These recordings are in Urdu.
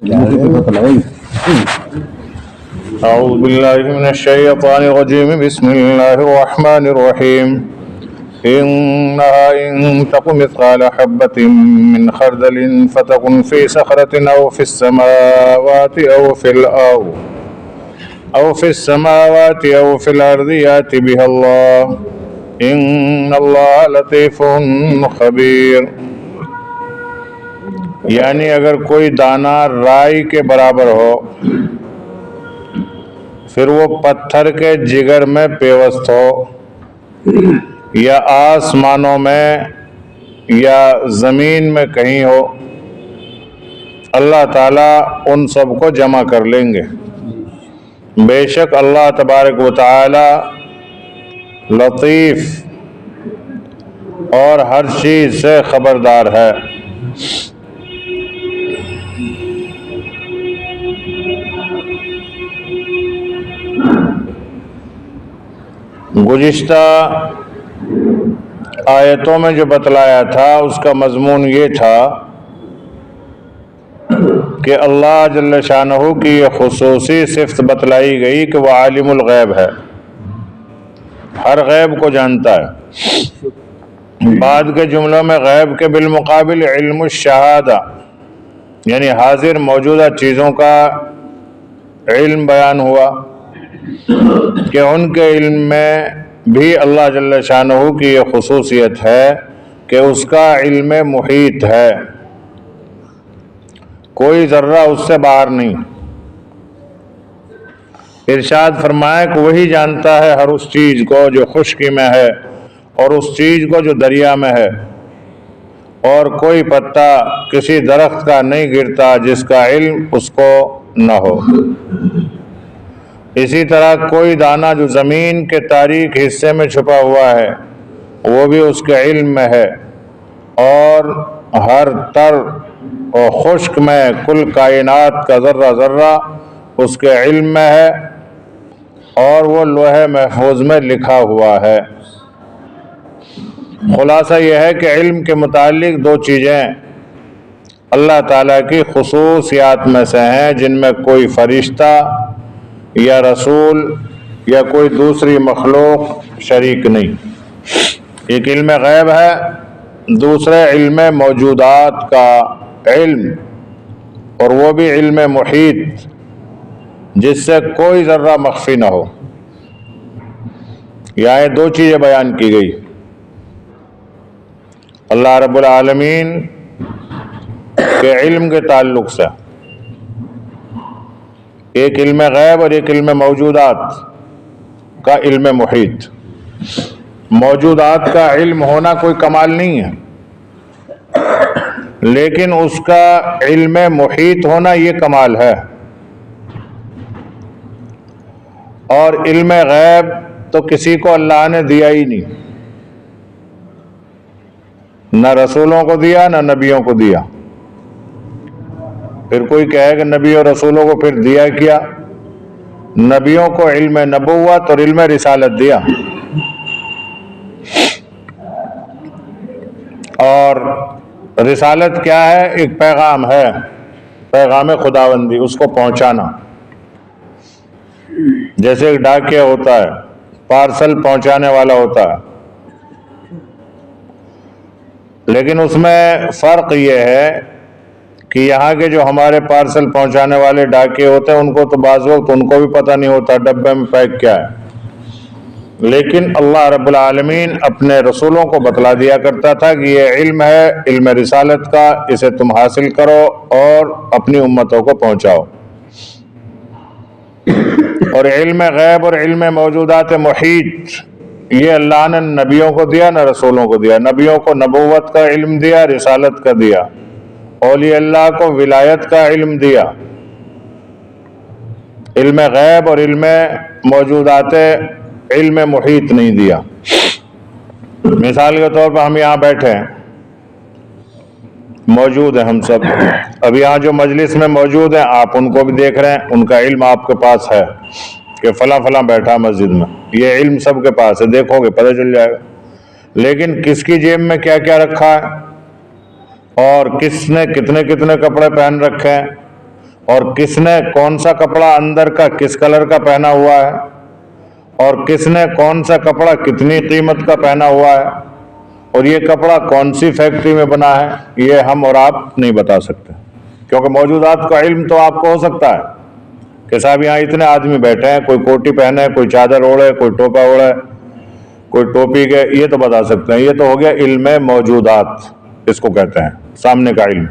أعوذ بالله من الشيطان الرجيم بسم الله الرحمن الرحيم إنها إن تك مثقال حبة من خردل فتكن في صخرة أو في السماوات أو في الأرض يأت بها الله إن الله لطيف خبیر. یعنی اگر کوئی دانہ رائی کے برابر ہو پھر وہ پتھر کے جگر میں پیوست ہو یا آسمانوں میں یا زمین میں کہیں ہو، اللہ تعالیٰ ان سب کو جمع کر لیں گے. بے شک اللہ تبارک و تعالی لطیف اور ہر چیز سے خبردار ہے. گزشتہ آیتوں میں جو بتلایا تھا اس کا مضمون یہ تھا کہ اللہ جل شانہ کی یہ خصوصی صفت بتلائی گئی کہ وہ عالم الغیب ہے، ہر غیب کو جانتا ہے. بعد کے جملوں میں غیب کے بالمقابل علم الشہادہ یعنی حاضر موجودہ چیزوں کا علم بیان ہوا کہ ان کے علم میں بھی اللہ جل شانہ کی یہ خصوصیت ہے کہ اس کا علم محیط ہے، کوئی ذرہ اس سے باہر نہیں. ارشاد فرمایا کہ وہی جانتا ہے ہر اس چیز کو جو خشکی میں ہے اور اس چیز کو جو دریا میں ہے، اور کوئی پتا کسی درخت کا نہیں گرتا جس کا علم اس کو نہ ہو. اسی طرح کوئی دانہ جو زمین کے تاریک حصے میں چھپا ہوا ہے وہ بھی اس کے علم میں ہے، اور ہر تر اور خشک میں کل کائنات کا ذرہ ذرہ اس کے علم میں ہے اور وہ لوح محفوظ میں لکھا ہوا ہے. خلاصہ یہ ہے کہ علم کے متعلق دو چیزیں اللہ تعالیٰ کی خصوصیات میں سے ہیں جن میں کوئی فرشتہ یا رسول یا کوئی دوسری مخلوق شریک نہیں. ایک علم غیب ہے، دوسرے علم موجودات کا علم، اور وہ بھی علم محیط جس سے کوئی ذرہ مخفی نہ ہو. یہاں دو چیزیں بیان کی گئی اللہ رب العالمین کے علم کے تعلق سے، ایک علم غیب اور ایک علم موجودات کا علم محیط. موجودات کا علم ہونا کوئی کمال نہیں ہے، لیکن اس کا علم محیط ہونا یہ کمال ہے. اور علم غیب تو کسی کو اللہ نے دیا ہی نہیں، نہ رسولوں کو دیا نہ نبیوں کو دیا. پھر کوئی کہے کہ نبی اور رسولوں کو پھر دیا کیا؟ نبیوں کو علم نبوت اور علم رسالت دیا، اور رسالت کیا ہے؟ ایک پیغام ہے، پیغام خداوندی، اس کو پہنچانا. جیسے ایک ڈاکیہ ہوتا ہے، پارسل پہنچانے والا ہوتا ہے، لیکن اس میں فرق یہ ہے کہ یہاں کے جو ہمارے پارسل پہنچانے والے ڈاکیے ہوتے ہیں ان کو تو بعض وقت ان کو بھی پتہ نہیں ہوتا ڈبے میں پیک کیا ہے، لیکن اللہ رب العالمین اپنے رسولوں کو بتلا دیا کرتا تھا کہ یہ علم ہے، علم رسالت کا، اسے تم حاصل کرو اور اپنی امتوں کو پہنچاؤ. اور علم غیب اور علم موجودات محیط یہ اللہ نے نبیوں کو دیا نہ رسولوں کو دیا. نبیوں کو نبوت کا علم دیا، رسالت کا دیا. اولیاء اللہ کو ولایت کا علم دیا. علم غیب اور علم موجودات علم محیط نہیں دیا. مثال کے طور پر ہم یہاں بیٹھے ہیں، موجود ہیں ہم سب، اب یہاں جو مجلس میں موجود ہیں آپ ان کو بھی دیکھ رہے ہیں، ان کا علم آپ کے پاس ہے کہ فلاں فلاں بیٹھا مسجد میں، یہ علم سب کے پاس ہے، دیکھو گے پتہ چل جائے گا. لیکن کس کی جیب میں کیا کیا رکھا ہے اور کس نے کتنے کپڑے پہن رکھے ہیں اور کس نے کون سا کپڑا اندر کا کس کلر کا پہنا ہوا ہے، اور کس نے کون سا کپڑا کتنی قیمت کا پہنا ہوا ہے، اور یہ کپڑا کون سی فیکٹری میں بنا ہے، یہ ہم اور آپ نہیں بتا سکتے، کیونکہ موجودات کا علم تو آپ کو ہو سکتا ہے کہ صاحب یہاں اتنے آدمی بیٹھے ہیں، کوئی کوٹی پہنے، کوئی چادر اوڑھے، کوئی ٹوپا اوڑھے، کوئی ٹوپی کے، یہ تو بتا سکتے ہیں، یہ تو ہو گیا علم موجودات، اس کو کہتے ہیں سامنے کا علم۔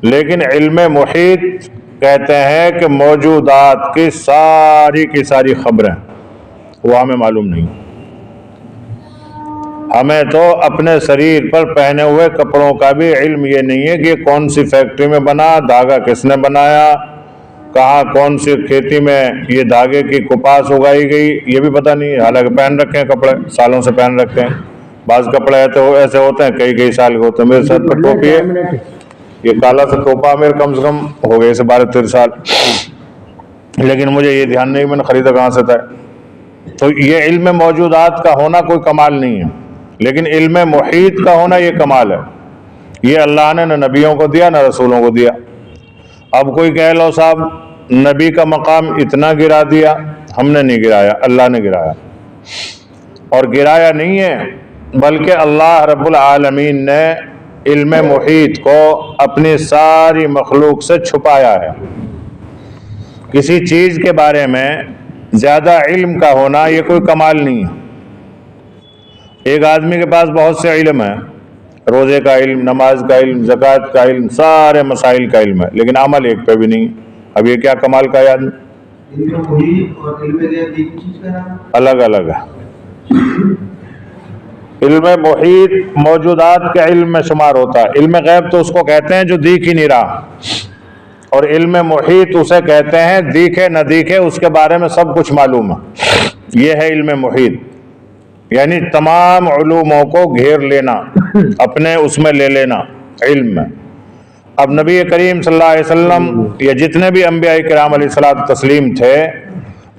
لیکن علم محیط کہتے ہیں کہ موجودات کی ساری خبریں وہ ہمیں معلوم نہیں، ہمیں تو اپنے شریر پر پہنے ہوئے کپڑوں کا بھی علم یہ نہیں ہے کہ یہ کون سی فیکٹری میں بنا، دھاگا کس نے بنایا، کہاں کون سی کھیتی میں یہ دھاگے کی کپاس اگائی گئی، یہ بھی پتہ نہیں، حالانکہ پہن رکھے ہیں کپڑے، سالوں سے پہن رکھے ہیں، بعض کپڑے ایسے ہوتے ہیں کئی سال کے ہوتے ہیں، میرے سر پر ٹوپی ہے، یہ کالا سا ٹوپا میرے کم سے کم ہو گئے اسے 12-13 سال، لیکن مجھے یہ دھیان نہیں میں نے خریدا کہاں سے تھا۔ تو یہ علم موجودات کا ہونا کوئی کمال نہیں ہے، لیکن علم محیط کا ہونا یہ کمال ہے، یہ اللہ نے نہ نبیوں کو دیا نہ رسولوں کو دیا۔ اب کوئی کہہ لو صاحب نبی کا مقام اتنا گرا دیا، ہم نے نہیں گرایا، اللہ نے گرایا، اور گرایا نہیں ہے بلکہ اللہ رب العالمین نے علم محیط کو اپنی ساری مخلوق سے چھپایا ہے۔ کسی چیز کے بارے میں زیادہ علم کا ہونا یہ کوئی کمال نہیں ہے۔ ایک آدمی کے پاس بہت سے علم ہیں، روزے کا علم، نماز کا علم، زکوٰۃ کا علم، سارے مسائل کا علم ہے، لیکن عمل ایک پہ بھی نہیں۔ اب یہ کیا کمال کا ہے آدمی؟ الگ الگ ہے۔ علم محیط موجودات کے علم میں شمار ہوتا ہے، علم غیب تو اس کو کہتے ہیں جو دیکھ ہی نہیں رہا، اور علم محیط اسے کہتے ہیں دیکھے نہ دیکھے اس کے بارے میں سب کچھ معلوم ہے، یہ ہے علم محیط، یعنی تمام علوموں کو گھیر لینا، اپنے اس میں لے لینا علم میں۔ اب نبی کریم صلی اللہ علیہ وسلم یا جتنے بھی انبیاء کرام علیہ الصلوۃ والتسلیم تھے،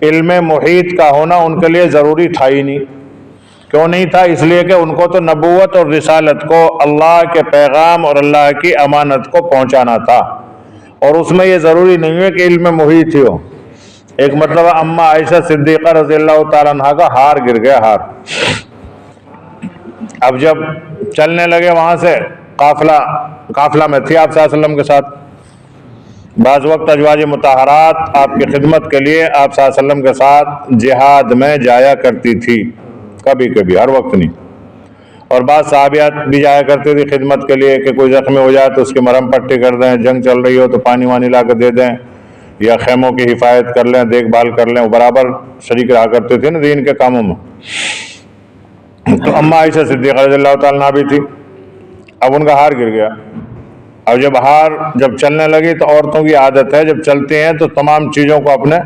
علم محیط کا ہونا ان کے لیے ضروری تھا ہی نہیں۔ کیوں نہیں تھا؟ اس لیے کہ ان کو تو نبوت اور رسالت کو، اللہ کے پیغام اور اللہ کی امانت کو پہنچانا تھا، اور اس میں یہ ضروری نہیں ہے کہ علم محیط ہی ہو۔ ایک مرتبہ اماں عائشہ صدیقہ رضی اللہ تعالیٰ عنہ کا ہار گر گیا، ہار۔ اب جب چلنے لگے وہاں سے، قافلہ میں تھی آپ صلی اللہ علیہ وسلم کے ساتھ، بعض وقت ازواج مطہرات آپ کی خدمت کے لیے آپ صلی اللہ علیہ وسلم کے ساتھ جہاد میں جایا کرتی تھی، کبھی کبھی، ہر وقت نہیں، اور بعض صحابیات بھی جایا کرتی تھی خدمت کے لیے کہ کوئی زخمی ہو جائے تو اس کی مرہم پٹی کر دیں، جنگ چل رہی ہو تو پانی وانی لا کے دے دیں، یا خیموں کی حفاظت کر لیں، دیکھ بھال کر لیں، وہ برابر شریک رہا کرتے تھے نا دین کے کاموں میں۔ تو اماں عائشہ صدیقہ رضی اللہ تعالیٰ عنہ بھی تھی۔ اب ان کا ہار گر گیا۔ اب جب چلنے لگی تو عورتوں کی عادت ہے جب چلتی ہیں تو تمام چیزوں کو اپنے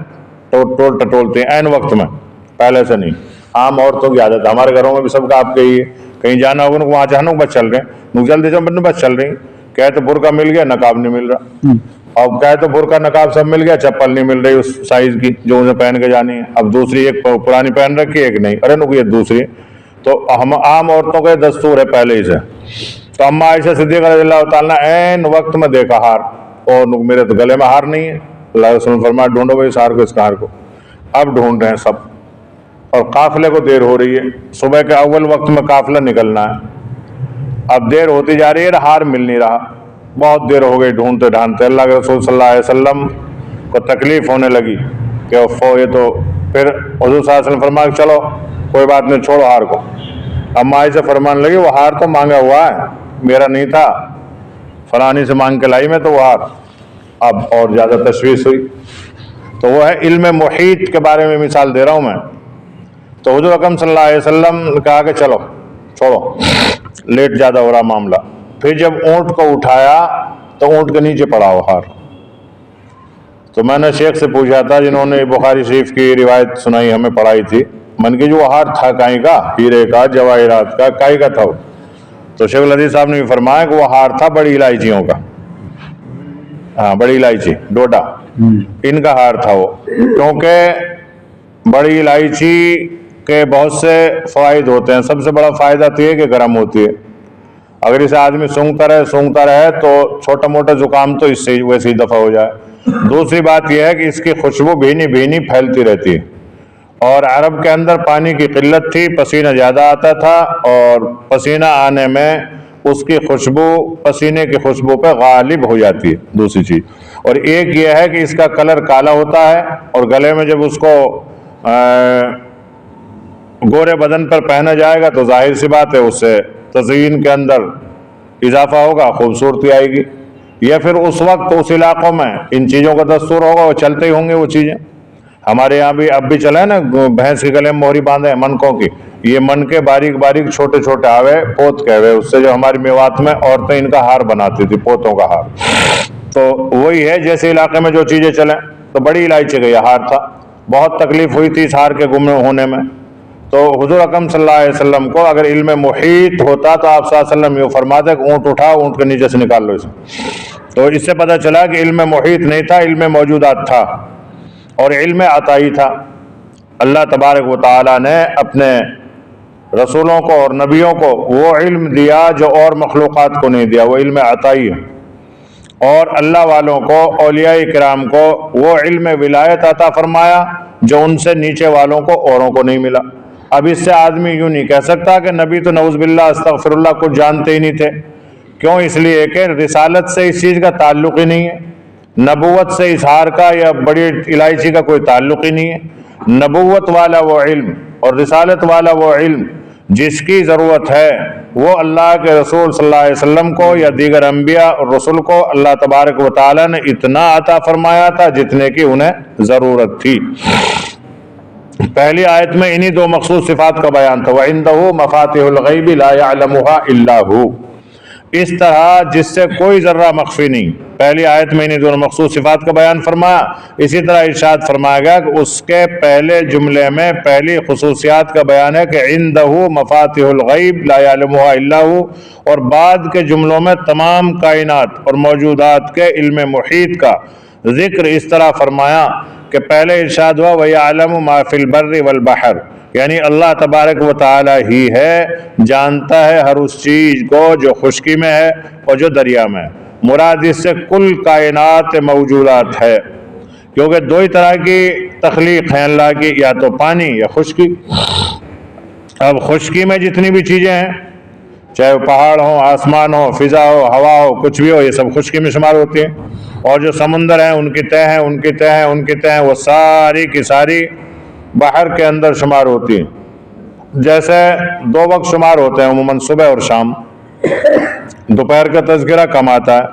ٹول ٹٹولتی ہیں عین وقت میں، پہلے سے نہیں۔ عام عورتوں کی عادت ہے، ہمارے گھروں میں بھی سب کا آپ کے ہی ہے، کہیں جانا ہوگا نا وہاں چاہنا بس چل رہے ہیں، جلدی سے بس چل رہی ہیں، کہے تو برقع مل گیا، نقاب نہیں مل رہا، اب کہے تو برقع نقاب سب مل گیا، چپل نہیں مل رہی اس سائز کی جو انہیں پہن کے جانی ہے، اب دوسری ایک پرانی پہن رکھی ہے ایک نہیں، ارے نکو یہ دوسری، تو ہم عام عورتوں کا دستور ہے پہلے ہی سے۔ تو اماں عائشہ صدیقہ رضی اللہ تعالیٰ عین وقت میں دیکھا ہار، اور میرے تو گلے میں ہار نہیں ہے، اللہ رسول نے فرمایا ڈھونڈو بھائی اس ہار کو، اس ہار کو۔ اب ڈھونڈ رہے ہیں سب، اور قافلے کو دیر ہو رہی ہے، صبح کے اول وقت میں قافلہ نکلنا ہے، اب دیر ہوتی جا رہی ہے، ہار مل نہیں رہا، بہت دیر ہو گئی ڈھونڈتے ڈھانڈتے، اللہ کے رسول صلی اللہ علیہ وسلم کو تکلیف ہونے لگی کہ یہ تو، پھر حضور صلی اللہ علیہ وسلم فرمایا کہ چلو کوئی بات نہیں، چھوڑو ہار کو۔ اماں عائشہ فرمانے لگی وہ ہار تو مانگا ہوا ہے، میرا نہیں تھا، فلانی سے مانگ کے لائی میں تو وہ ہار۔ اب اور زیادہ تشویش ہوئی، تو وہ ہے علم محیط کے بارے میں مثال دے رہا ہوں میں۔ تو حضور اکرم صلی اللہ علیہ وسلم نے کہا کہ چلو چھوڑو، لیٹ زیادہ ہو رہا معاملہ۔ پھر جب اونٹ کو اٹھایا تو اونٹ کے نیچے پڑا وہ ہار۔ تو میں نے شیخ سے پوچھا تھا جنہوں نے بخاری شریف کی روایت سنائی ہمیں پڑھائی تھی، من کی جو وہ ہار تھا کائیں کا، ہیرے کا، جواہرات کا، کائیں کا تھا وہ؟ تو شیخ الحدیث صاحب نے بھی فرمایا کہ وہ ہار تھا بڑی الائچیوں کا، ہاں بڑی الائچی، ڈوڈا، ان کا ہار تھا وہ، کیونکہ بڑی الائچی کے بہت سے فوائد ہوتے ہیں، سب سے بڑا فائدہ تو یہ کہ گرم ہوتی ہے، اگر اسے آدمی سونگتا رہے تو چھوٹا موٹا زکام تو اس سے ویسے ہی دفع ہو جائے، دوسری بات یہ ہے کہ اس کی خوشبو بھینی بھینی پھیلتی رہتی ہے، اور عرب کے اندر پانی کی قلت تھی، پسینہ زیادہ آتا تھا، اور پسینہ آنے میں اس کی خوشبو پسینے کی خوشبو پہ غالب ہو جاتی ہے، دوسری چیز۔ اور ایک یہ ہے کہ اس کا کلر کالا ہوتا ہے، اور گلے میں جب اس کو گورے بدن پر پہنا جائے گا تو ظاہر سی بات ہے اس سے تزئین کے اندر اضافہ ہوگا، خوبصورتی آئے گی۔ یا پھر اس وقت اس علاقوں میں ان چیزوں کا دستور ہوگا، وہ چلتے ہی ہوں گے وہ چیزیں۔ ہمارے یہاں بھی اب بھی چلا ہے نا، بھینس کے گلے میں موہری باندھے ہیں منکوں کی، یہ من کے باریک باریک چھوٹے چھوٹے آوے پوت کہوے، اس سے جو ہماری میوات میں عورتیں ان کا ہار بناتی تھی، پوتوں کا ہار۔ تو وہی ہے، جیسے علاقے میں جو چیزیں چلیں۔ تو بڑی الائچی کا یہ ہار تھا، بہت تکلیف ہوئی تھی اس ہار کے گم ہونے میں۔ تو حضور اکرم صلی اللہ علیہ وسلم کو اگر علم محیط ہوتا تو آپ صلی اللہ علیہ وسلم یہ فرماتے کہ اونٹ اٹھا، اونٹ کے نیچے سے نکال لو اسے۔ تو اس سے پتہ چلا کہ علم محیط نہیں تھا، علم موجودات تھا، اور علم عطائی تھا۔ اللہ تبارک و تعالیٰ نے اپنے رسولوں کو اور نبیوں کو وہ علم دیا جو اور مخلوقات کو نہیں دیا، وہ علم عطائی ہے۔ اور اللہ والوں کو، اولیاء کرام کو وہ علم ولایت عطا فرمایا جو ان سے نیچے والوں کو اوروں کو نہیں ملا۔ اب اس سے آدمی یوں نہیں کہہ سکتا کہ نبی تو نعوذ باللہ استغفر اللہ کچھ جانتے ہی نہیں تھے۔ کیوں؟ اس لیے کہ رسالت سے اس چیز کا تعلق ہی نہیں ہے، نبوت سے اظہار کا یا بڑی الائچی کا کوئی تعلق ہی نہیں ہے۔ نبوت والا وہ علم اور رسالت والا وہ علم جس کی ضرورت ہے، وہ اللہ کے رسول صلی اللہ علیہ وسلم کو یا دیگر انبیاء اور رسول کو اللہ تبارک و تعالیٰ نے اتنا عطا فرمایا تھا جتنے کی انہیں ضرورت تھی۔ پہلی آیت میں انہی دو مخصوص صفات کا بیان تھا، وَعِندَهُ مَفَاتِحُ الْغَيْبِ لَا يَعْلَمُهَا إِلَّا هُوَ، اس طرح جس سے کوئی ذرہ مخفی نہیں۔ پہلی آیت میں انہی دونوں مخصوص صفات کا بیان فرمایا، اسی طرح ارشاد فرمایا گیا کہ اس کے پہلے جملے میں پہلی خصوصیات کا بیان ہے کہ عِندَهُ مَفَاتِحُ الْغَيْبِ لَا يَعْلَمُهَا إِلَّا هُوَ، اور بعد کے جملوں میں تمام کائنات اور موجودات کے علم محیط کا ذکر اس طرح فرمایا کہ پہلے ارشاد ہوا وَيَعْلَمُ مَا فِي الْبَرِّ وَالْبَحْرِ، یعنی اللہ تبارک و تعالی ہی ہے، جانتا ہے ہر اس چیز کو جو خشکی میں ہے اور جو دریا میں ہے۔ مراد اس سے کل کائنات موجودات ہے، کیونکہ دو ہی طرح کی تخلیق ہے اللہ کی، یا تو پانی یا خشکی۔ اب خشکی میں جتنی بھی چیزیں ہیں، چاہے وہ پہاڑ ہوں، آسمان ہو، فضا ہو، ہوا ہو، کچھ بھی ہو، یہ سب خشکی میں شمار ہوتی ہیں۔ اور جو سمندر ہیں ان کی تہ ہیں، ان کی تہ ہیں، ان کی تہ ہیں، وہ ساری کی ساری بحر کے اندر شمار ہوتی ہیں۔ جیسے دو وقت شمار ہوتے ہیں عموماً، صبح اور شام۔ دوپہر کا تذکرہ کم آتا ہے،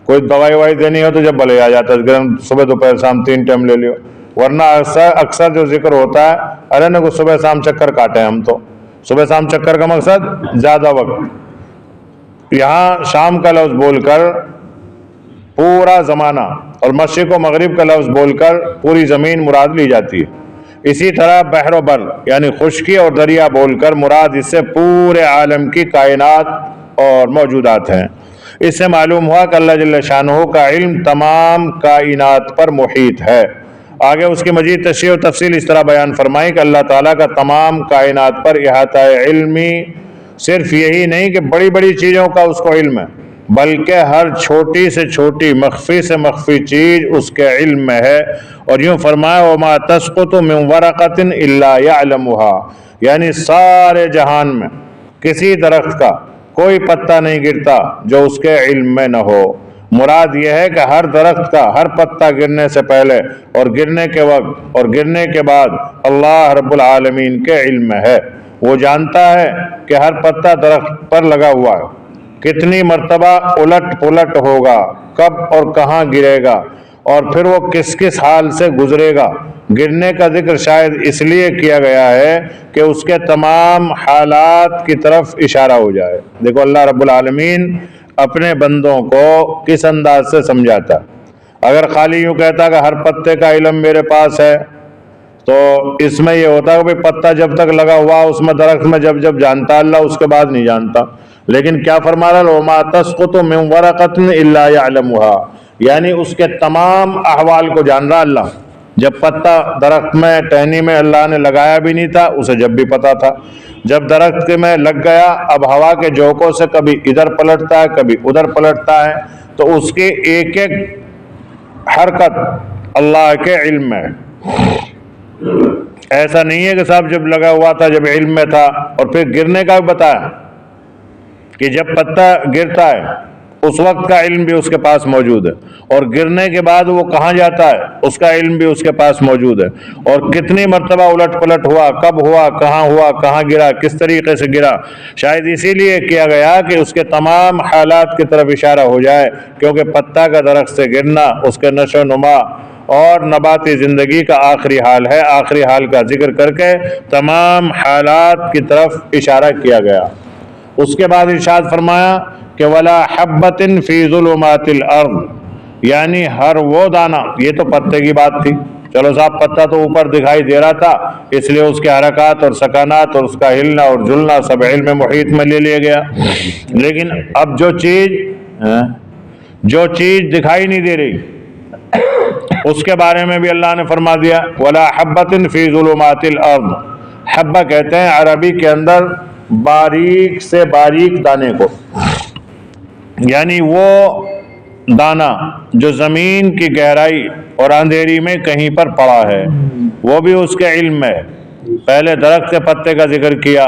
کوئی دوائی وائی دینی ہو تو جب بھلے آ جاتا ہے تذکرہ، صبح دوپہر شام 3 ٹائم لے لیو، ورنہ اکثر جو ذکر ہوتا ہے، ارے نہ کو صبح شام چکر کاٹے ہم تو۔ صبح شام چکر کا مقصد زیادہ وقت، یہاں شام کا لفظ بول کر پورا زمانہ، اور مشرق و مغرب کا لفظ بول کر پوری زمین مراد لی جاتی ہے۔ اسی طرح بحر و بر یعنی خشکی اور دریا بول کر مراد اس سے پورے عالم کی کائنات اور موجودات ہیں۔ اس سے معلوم ہوا کہ اللہ جل شانہ کا علم تمام کائنات پر محیط ہے۔ آگے اس کی مزید تشریح و تفصیل اس طرح بیان فرمائی کہ اللہ تعالیٰ کا تمام کائنات پر احاطہ علمی صرف یہی نہیں کہ بڑی بڑی چیزوں کا اس کو علم ہے، بلکہ ہر چھوٹی سے چھوٹی، مخفی سے مخفی چیز اس کے علم میں ہے۔ اور یوں فرمایا وَمَا تَسْقُطُ مِنْ وَرَقَةٍ إِلَّا يَعْلَمُهَا، یعنی سارے جہان میں کسی درخت کا کوئی پتا نہیں گرتا جو اس کے علم میں نہ ہو۔ مراد یہ ہے کہ ہر درخت کا ہر پتا گرنے سے پہلے اور گرنے کے وقت اور گرنے کے بعد اللہ رب العالمین کے علم میں ہے۔ وہ جانتا ہے کہ ہر پتا درخت پر لگا ہوا ہے، کتنی مرتبہ الٹ پلٹ ہوگا، کب اور کہاں گرے گا، اور پھر وہ کس کس حال سے گزرے گا۔ گرنے کا ذکر شاید اس لیے کیا گیا ہے کہ اس کے تمام حالات کی طرف اشارہ ہو جائے۔ دیکھو اللہ رب العالمین اپنے بندوں کو کس انداز سے سمجھاتا۔ اگر خالی یوں کہتا کہ ہر پتے کا علم میرے پاس ہے تو اس میں یہ ہوتا ہے کہ پتا جب تک لگا ہوا اس میں درخت میں جب جب جانتا اللہ، اس کے بعد نہیں جانتا۔ لیکن کیا فرما رہا وَمَا تَسْقُطُ مِنْ وَرَقَةٍ إِلَّا يَعْلَمُهَا، یعنی اس کے تمام احوال کو جان رہا اللہ۔ جب پتا درخت میں ٹہنی میں اللہ نے لگایا بھی نہیں تھا اسے جب بھی پتا تھا، جب درخت میں لگ گیا اب ہوا کے جھونکوں سے کبھی ادھر پلٹتا ہے کبھی ادھر پلٹتا ہے، تو اس کی ایک ایک حرکت اللہ کے علم میں. ایسا نہیں ہے کہ صاحب جب لگا ہوا تھا جب علم میں تھا. اور پھر گرنے کا بھی بتایا کہ جب پتا گرتا ہے اس وقت کا علم بھی اس کے پاس موجود ہے, اور گرنے کے بعد وہ کہاں جاتا ہے اس کا علم بھی اس کے پاس موجود ہے, اور کتنی مرتبہ الٹ پلٹ ہوا, کب ہوا, کہاں گرا, کس طریقے سے گرا. شاید اسی لیے کیا گیا کہ اس کے تمام حالات کی طرف اشارہ ہو جائے, کیونکہ پتا کا درخت سے گرنا اس کے نشو و نما اور نباتی زندگی کا آخری حال ہے. آخری حال کا ذکر کر کے تمام حالات کی طرف اشارہ کیا گیا. اس کے بعد ارشاد فرمایا کہ ولا حبۃ فی ظلمات الارض, یعنی ہر وہ دانہ, یہ تو پتے کی بات تھی, چلو صاحب پتا تو اوپر دکھائی دے رہا تھا اس لیے اس کے حرکات اور سکانات اور اس کا ہلنا اور جلنا سب علم محیط میں لے لیا گیا. لیکن اب جو چیز دکھائی نہیں دے رہی اس کے بارے میں بھی اللہ نے فرما دیا ولا حبۃ فی ظلمات الارض. حبہ کہتے ہیں عربی کے اندر باریک سے باریک دانے کو, یعنی وہ دانہ جو زمین کی گہرائی اور اندھیری میں کہیں پر پڑا ہے, وہ بھی اس کے علم میں. پہلے درخت کے پتے کا ذکر کیا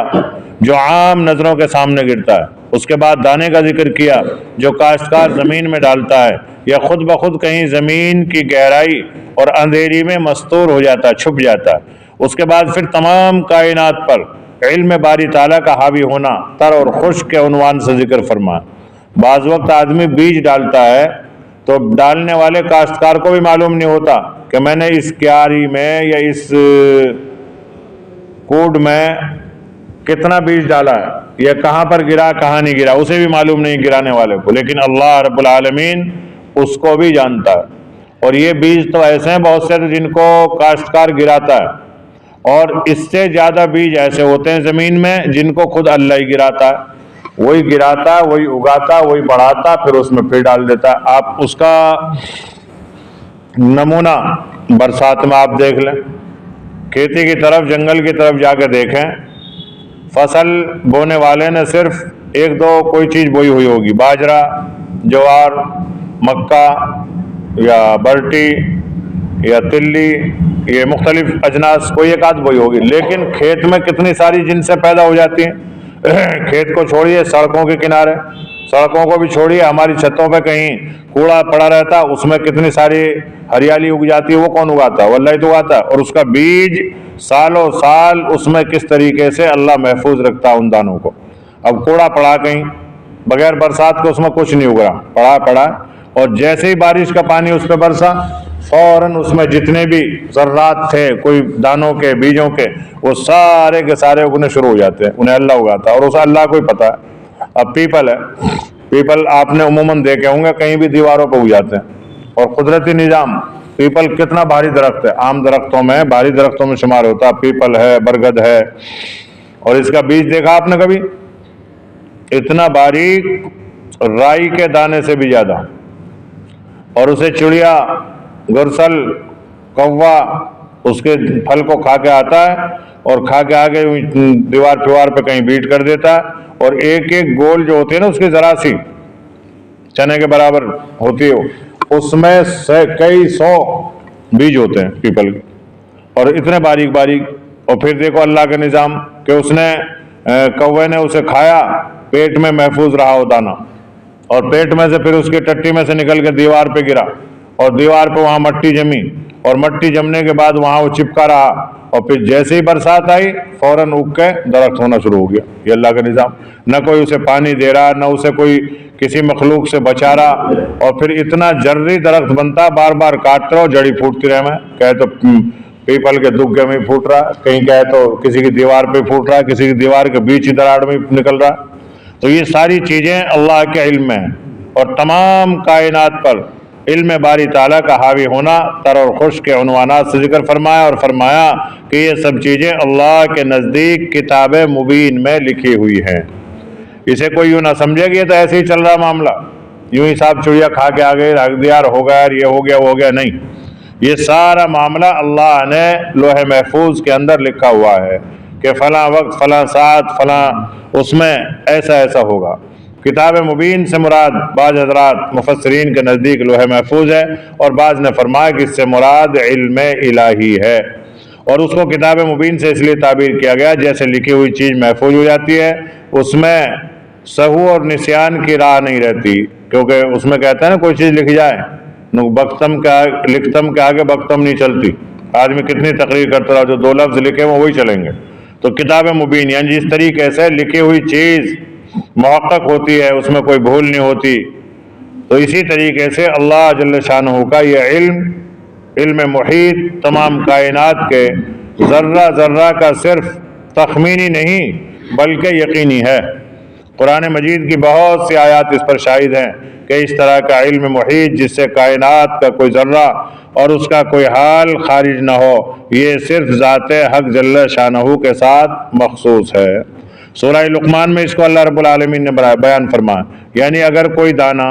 جو عام نظروں کے سامنے گرتا ہے, اس کے بعد دانے کا ذکر کیا جو کاشتکار زمین میں ڈالتا ہے یا خود بخود کہیں زمین کی گہرائی اور اندھیری میں مستور ہو جاتا ہے, چھپ جاتا ہے. اس کے بعد پھر تمام کائنات پر علم باری تعالیٰ کا حاوی ہونا تر اور خشک کے عنوان سے ذکر فرما. بعض وقت آدمی بیج ڈالتا ہے تو ڈالنے والے کاشتکار کو بھی معلوم نہیں ہوتا کہ میں نے اس کیاری میں یا اس کوڈ میں کتنا بیج ڈالا ہے, یہ کہاں پر گرا کہاں نہیں گرا, اسے بھی معلوم نہیں گرانے والے کو, لیکن اللہ رب العالمین اس کو بھی جانتا ہے. اور یہ بیج تو ایسے ہیں بہت سے جن کو کاشتکار گراتا ہے, اور اس سے زیادہ بیج ایسے ہوتے ہیں زمین میں جن کو خود اللہ ہی گراتا ہے. وہی گراتا, وہی اگاتا, وہی بڑھاتا, پھر اس میں پھر ڈال دیتا. آپ اس کا نمونہ برسات میں آپ دیکھ لیں, کھیتی کی طرف جنگل کی طرف جا کے دیکھیں, فصل بونے والے نے صرف ایک دو کوئی چیز بوئی ہوئی ہوگی, باجرہ, جوار, مکہ یا برٹی یا تلی, یہ مختلف اجناس کوئی ایک آدھ بوئی ہوگی, لیکن کھیت میں کتنی ساری جنسیں پیدا ہو جاتی ہیں. کھیت کو چھوڑیے, سڑکوں کے کنارے, سڑکوں کو بھی چھوڑیے, ہماری چھتوں پہ کہیں کوڑا پڑا رہتا اس میں کتنی ساری ہریالی اگ جاتی ہے, وہ کون اگاتا ہے؟ وہ اللہ ہی تو اگاتا ہے. اور اس کا بیج سالوں سال اس میں کس طریقے سے اللہ محفوظ رکھتا ہے ان دانوں کو. اب کوڑا پڑا کہیں بغیر برسات کے اس میں کچھ نہیں اگ رہا, پڑا, اور جیسے ہی بارش کا پانی اس پہ برسا فوراً اس میں جتنے بھی ذرات تھے کوئی دانوں کے بیجوں کے, وہ سارے کے سارے اگنے شروع ہو جاتے ہیں. انہیں اللہ اگاتا ہے اور اسے اللہ کو ہی پتہ ہے. اب پیپل ہے, پیپل آپ نے عموماً دیکھے ہوں گے کہیں بھی دیواروں پہ اگ جاتے ہیں, اور قدرتی نظام, پیپل کتنا بھاری درخت ہے, عام درختوں میں بھاری درختوں میں شمار ہوتا ہے. پیپل ہے, برگد ہے, اور اس کا بیج دیکھا آپ نے کبھی؟ اتنا باریک, رائی کے دانے سے بھی زیادہ, اور اسے چڑیا, گرسل, کوا اس کے پھل کو کھا کے آتا ہے, اور کھا کے آگے دیوار پیوار پہ کہیں بیٹ کر دیتا ہے, اور ایک ایک گول جو ہوتی ہے نا اس کی ذرا سی چنے کے برابر ہوتی ہے, اس میں سے کئی سو بیج ہوتے ہیں پیپل کے, اور اتنے باریک باریک. اور پھر دیکھو اللہ کا نظام کہ اس نے کوے نے اسے کھایا, پیٹ میں محفوظ رہا وہ دانہ, اور پیٹ میں سے پھر اس کی ٹٹی میں سے نکل کے دیوار پہ گرا, اور دیوار پہ وہاں مٹی جمی, اور مٹی جمنے کے بعد وہاں وہ چپکا رہا, اور پھر جیسے ہی برسات آئی فوراً اگ کے درخت ہونا شروع ہو گیا. یہ اللہ کا نظام, نہ کوئی اسے پانی دے رہا, نہ اسے کوئی کسی مخلوق سے بچا رہا, اور پھر اتنا جری درخت بنتا, بار بار کاٹتے رہو جڑی پھوٹتی رہے. میں کہے تو پیپل کے دگے میں پھوٹ رہا, کہیں کہے تو کسی کی دیوار پہ پھوٹ رہا, کسی کی دیوار کے بیچ ہی دراڑ میں نکل رہا. تو یہ ساری چیزیں اللہ کے علم میں ہیں, اور تمام کائنات پر علم باری تعالیٰ کا حاوی ہونا تر اور خشک کے عنوانات سے ذکر فرمایا, اور فرمایا کہ یہ سب چیزیں اللہ کے نزدیک کتاب مبین میں لکھی ہوئی ہیں. اسے کوئی یوں نہ سمجھے کہ یہ تو ایسے ہی چل رہا معاملہ, یوں ہی صاحب چڑیا کھا کے آ گئے, رکھ دیا, ہو گیا, یہ ہو گیا, وہ ہو گیا. نہیں, یہ سارا معاملہ اللہ نے لوح محفوظ کے اندر لکھا ہوا ہے کہ فلاں وقت, فلاں ساعت, فلاں اس میں ایسا ایسا ہوگا. کتاب مبین سے مراد بعض حضرات مفسرین کے نزدیک لوح محفوظ ہے، اور بعض نے فرمایا کہ اس سے مراد علم الہی ہے، اور اس کو کتاب مبین سے اس لیے تعبیر کیا گیا جیسے لکھی ہوئی چیز محفوظ ہو جاتی ہے، اس میں سہو اور نسیان کی راہ نہیں رہتی، کیونکہ اس میں کہتے ہیں نا کوئی چیز لکھ جائے لکھتم کے آگے بکتم نہیں چلتی، آدمی کتنی تقریر کرتا رہا، جو 2 لفظ لکھے وہ وہی چلیں گے۔ تو کتاب مبین یعنی جس طریقے سے لکھی ہوئی چیز محقق ہوتی ہے، اس میں کوئی بھول نہیں ہوتی، تو اسی طریقے سے اللہ جل شانہ کا یہ علم محیط تمام کائنات کے ذرہ ذرہ کا صرف تخمینی نہیں بلکہ یقینی ہے۔ قرآن مجید کی بہت سی آیات اس پر شاہد ہیں کہ اس طرح کا علم محیط جس سے کائنات کا کوئی ذرہ اور اس کا کوئی حال خارج نہ ہو، یہ صرف ذات حق جل شانہ کے ساتھ مخصوص ہے۔ سورہ لقمان میں اس کو اللہ رب العالمین نے بیان فرمایا، یعنی اگر کوئی دانہ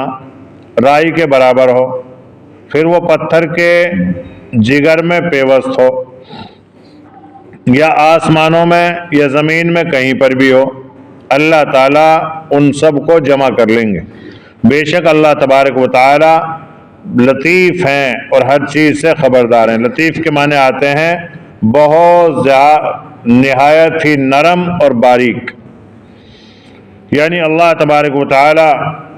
رائی کے برابر ہو، پھر وہ پتھر کے جگر میں پیوست ہو، یا آسمانوں میں یا زمین میں کہیں پر بھی ہو، اللہ تعالیٰ ان سب کو جمع کر لیں گے۔ بے شک اللہ تبارک و تعالیٰ لطیف ہیں اور ہر چیز سے خبردار ہیں۔ لطیف کے معنی آتے ہیں بہت نہایت ہی نرم اور باریک، یعنی اللہ تبارک و تعالیٰ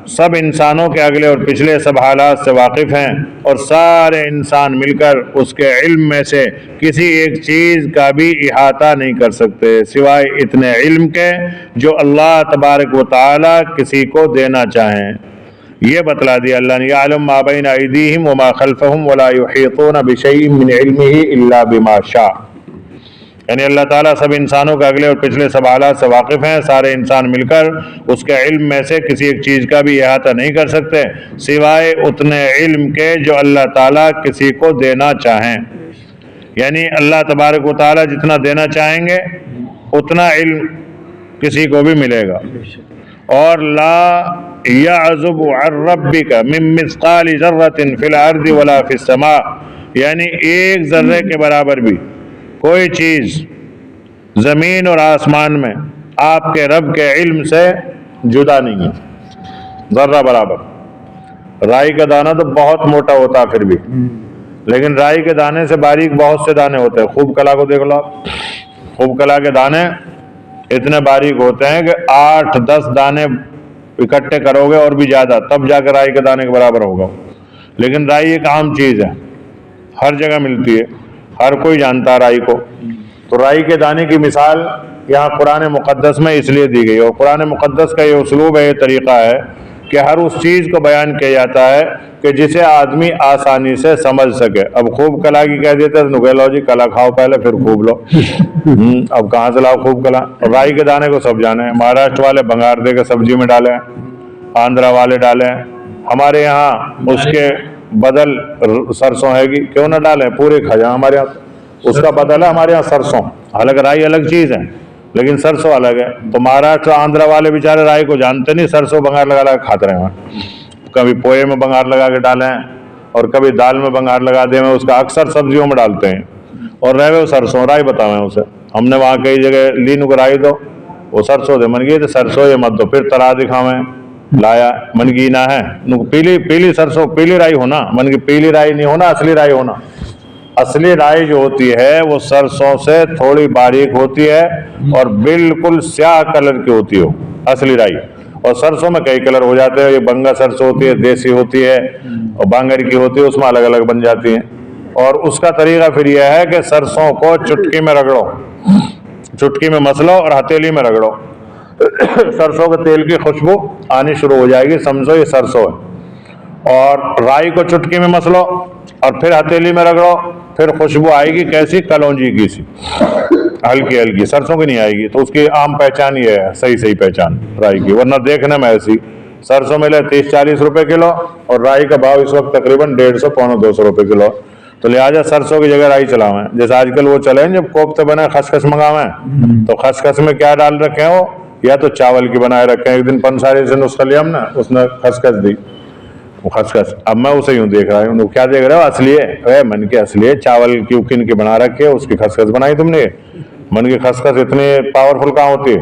سب انسانوں کے اگلے اور پچھلے سب حالات سے واقف ہیں، اور سارے انسان مل کر اس کے علم میں سے کسی ایک چیز کا بھی احاطہ نہیں کر سکتے سوائے اتنے علم کے جو اللہ تبارک و تعالیٰ کسی کو دینا چاہیں۔ یہ بتلا دیا اللہ نے، یعلم ما بین ایدیہم وما خلفہم ولا یحیطون بشیء من علمہ الا بما شاء، یعنی اللہ تعالیٰ سب انسانوں کے اگلے اور پچھلے سب حالات سے واقف ہیں، سارے انسان مل کر اس کے علم میں سے کسی ایک چیز کا بھی احاطہ نہیں کر سکتے سوائے اتنے علم کے جو اللہ تعالیٰ کسی کو دینا چاہیں، یعنی اللہ تبارک و تعالیٰ جتنا دینا چاہیں گے اتنا علم کسی کو بھی ملے گا۔ اور لا یعزب عن ربک من مثقال ذرۃ فی الارض ولا فی السماء، یعنی ایک ذرے کے برابر بھی کوئی چیز زمین اور آسمان میں آپ کے رب کے علم سے جدا نہیں ہے، ذرہ برابر۔ رائی کا دانہ تو بہت موٹا ہوتا ہے پھر بھی، لیکن رائی کے دانے سے باریک بہت سے دانے ہوتے ہیں۔ خوب کلا کو دیکھ لو، خوب کلا کے دانے اتنے باریک ہوتے ہیں کہ 8-10 دانے اکٹھے کرو گے اور بھی زیادہ، تب جا کے رائی کے دانے کے برابر ہوگا۔ لیکن رائی ایک عام چیز ہے، ہر جگہ ملتی ہے، ہر کوئی جانتا ہے رائی کو۔ تو رائی کے دانے کی مثال یہاں قرآن مقدس میں اس لیے دی گئی، اور قرآن مقدس کا یہ اسلوب ہے، یہ طریقہ ہے کہ ہر اس چیز کو بیان کیا جاتا ہے کہ جسے آدمی آسانی سے سمجھ سکے۔ اب خوب کلا کی کہہ دیتے تو کہ لو جی کلا کھاؤ پہلے پھر خوب لو، اب کہاں سے لاؤ خوب کلا؟ رائی کے دانے کو سب جانے ہیں، مہاراشٹر والے بنگار دے کے سبزی میں ڈالیں، آندھرا والے ڈالیں، ہمارے یہاں اس کے بدل سرسوں ہے گی، کیوں نہ ڈالیں، پورے کھا جائیں۔ ہمارے یہاں اس کا بدل ہے ہمارے یہاں سرسوں، حالانکہ رائی الگ چیز ہے لیکن سرسوں الگ ہے۔ تو مہاراشٹر آندھرا والے بیچارے رائی کو جانتے نہیں، سرسوں بنگار لگا لگا کھاتے رہے ہیں، کبھی پوئے میں بنگار لگا کے ڈالیں اور کبھی دال میں بنگار لگا دیں، اس کا اکثر سبزیوں میں ڈالتے ہیں۔ اور رہے وہ سرسوں، رائی بتاؤں اسے، ہم نے وہاں کئی جگہ لینو کو رائی دو، وہ سرسوں دے من گئی تو سرسوں یہ مت دو، پھر ترا دکھاویں لایا من گی نہ ہے، پیلی سرسوں پیلی رائی ہونا، من کی پیلی رائی نہیں ہونا، اصلی رائی ہونا۔ اصلی رائی جو ہوتی ہے وہ سرسوں سے تھوڑی باریک ہوتی ہے اور بالکل سیاہ کلر کی ہوتی ہے اصلی رائی، اور سرسوں میں کئی کلر ہو جاتے ہیں، یہ بنگا سرسوں ہوتی ہے، دیسی ہوتی ہے اور بانگڑ کی ہوتی ہے، اس میں الگ الگ بن جاتی ہیں۔ اور اس کا طریقہ پھر یہ ہے کہ سرسوں کو چٹکی میں رگڑو، چٹکی میں مسلو اور ہتھیلی میں رگڑو، سرسوں کے تیل کی خوشبو آنی شروع ہو جائے گی، سمجھو یہ سرسوں ہے۔ اور رائی کو چٹکی میں مسلو اور پھر ہتھیلی میں رگڑو، پھر خوشبو آئے گی کیسی؟ کلونجی کی سی، ہلکی ہلکی، سرسوں کی نہیں آئے گی۔ تو اس کی عام پہچان یہ ہے، صحیح پہچان رائی کی، ورنہ دیکھنے میں ایسی سرسوں ملے 30-40 روپے کلو، اور رائی کا بھاؤ اس وقت تقریباً 150-200 روپے کلو، تو لہٰذا سرسوں کی جگہ رائی چلاویں۔ جیسے آج کل وہ چلیں جب کوفتے بنے خسخس منگاویں، تو خسخس میں کیا ڈال رکھے ہیں وہ، یا تو چاول کی بنائے رکھے ہیں۔ ایک دن پنساری سے نسخہ لیا ہم نے، اس نے خسخس دی، وہ خسخس، اب میں اسے یوں دیکھ رہا ہوں، کیا دیکھ رہے ہو؟ اصلی ہے من کے، اصلی ہے، چاول کی اکن کی بنا رکھی ہے، اس کی خسخس بنائی تم نے؟ من کی خسخس اتنی پاورفل کہاں ہوتی ہے؟